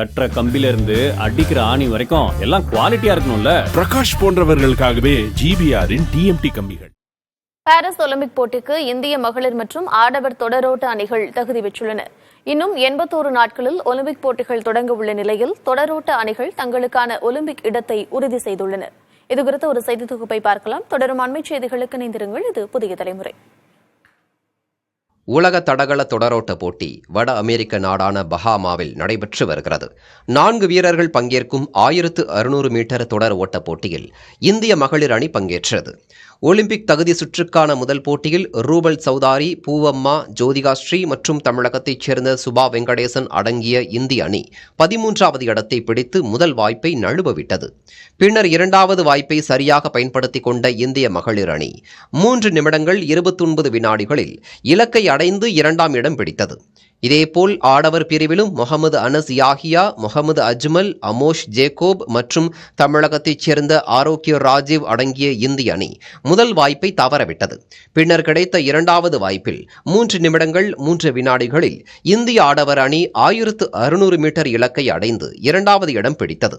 கட்டுற கம்பில இருந்து அடிக்கிற ஆணி வரைக்கும் எல்லாம் குவாலிட்டியா இருக்கணும்ல. பிரகாஷ் போன்றவர்களுக்காகவே ஜிபிஆரின் டிஎம்டி கம்பிகள். பாரிஸ் ஒலிம்பிக் போட்டிக்கு இந்திய மகளிர் மற்றும் ஆடவர் தொடரோட்ட அணிகள் தகுதி பெற்றுள்ளன. இன்னும் 81 நாட்களில் ஒலிம்பிக் போட்டிகள் தொடங்க உள்ள நிலையில் தொடரோட்ட அணிகள் தங்களுக்கான ஒலிம்பிக் இடத்தை உறுதி செய்துள்ளன. இதுகுறித்த ஒரு செய்தி தொகுப்பை பார்க்கலாம். தொடரும் அண்மை செய்திகளுக்கு இணைந்திருங்கள். இது புதிய தலைமுறை. உலக தடகள தொடரோட்ட போட்டி வட அமெரிக்க நாடான பஹாமாவில் நடைபெற்று வருகிறது. 4 வீரர்கள் பங்கேற்கும் 1600 மீட்டர் தொடர் ஓட்ட போட்டியில் இந்திய மகளிர் அணி பங்கேற்றது. ஒலிம்பிக் தகுதி சுற்றுக்கான முதல் போட்டியில் ரூபல் சௌதாரி, பூவம்மா, ஜோதிகா ஸ்ரீ மற்றும் தமிழகத்தைச் சேர்ந்த சுபா வெங்கடேசன் அடங்கிய இந்திய அணி 13வது இடத்தை பிடித்து முதல் வாய்ப்பை நழுவவிட்டது. பின்னர் 2வது வாய்ப்பை சரியாக பயன்படுத்திக் கொண்ட இந்திய மகளிர் அணி 3 நிமிடங்கள் 29 வினாடிகளில் இலக்கை அடைந்து 2ஆம் இடம் பிடித்தது. இதேபோல் ஆடவர் பிரிவிலும் முகமது அனஸ் யாஹியா, முகமது அஜ்மல், அமோஷ் ஜேக்கோப் மற்றும் தமிழகத்தைச் சேர்ந்த ஆரோக்கிய ராஜீவ் அடங்கிய இந்திய அணி முதல் வாய்ப்பை தவறவிட்டது. பின்னர் கிடைத்த 2வது வாய்ப்பில் 3 நிமிடங்கள் 3 வினாடிகளில் இந்திய ஆடவர் அணி 1600 மீட்டர் இலக்கை அடைந்து 2வது இடம் பிடித்தது.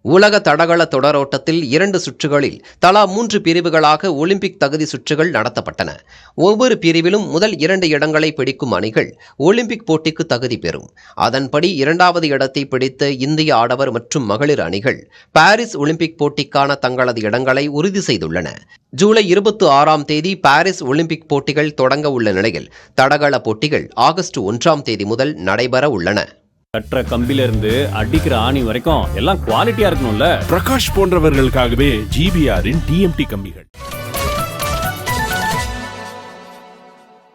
உலக தடகள தொடரோட்டத்தில் 2 சுற்றுகளில் தலா 3 பிரிவுகளாக ஒலிம்பிக் தகுதி சுற்றுகள் நடத்தப்பட்டன. ஒவ்வொரு பிரிவிலும் முதல் 2 இடங்களை பிடிக்கும் அணிகள் ஒலிம்பிக் போட்டிக்கு தகுதி பெறும். அதன்படி 2வது இடத்தை பிடித்த இந்திய ஆடவர் மற்றும் மகளிர் அணிகள் பாரிஸ் ஒலிம்பிக் போட்டிக்கான தங்களது இடங்களை உறுதி செய்துள்ளன. ஜூலை 26ஆம் தேதி பாரிஸ் ஒலிம்பிக் போட்டிகள் தொடங்க உள்ள நிலையில் தடகள போட்டிகள் ஆகஸ்ட் 1ஆம் தேதி முதல் நடைபெற உள்ளன. கட்டுற கம்பில இருந்து அடிக்கிற ஆணி வரைக்கும் எல்லாம் குவாலிட்டியா இருக்கணும்ல. பிரகாஷ் போன்றவர்களுக்காகவே ஜிபிஆரின் டிஎம்டி கம்பிகள்.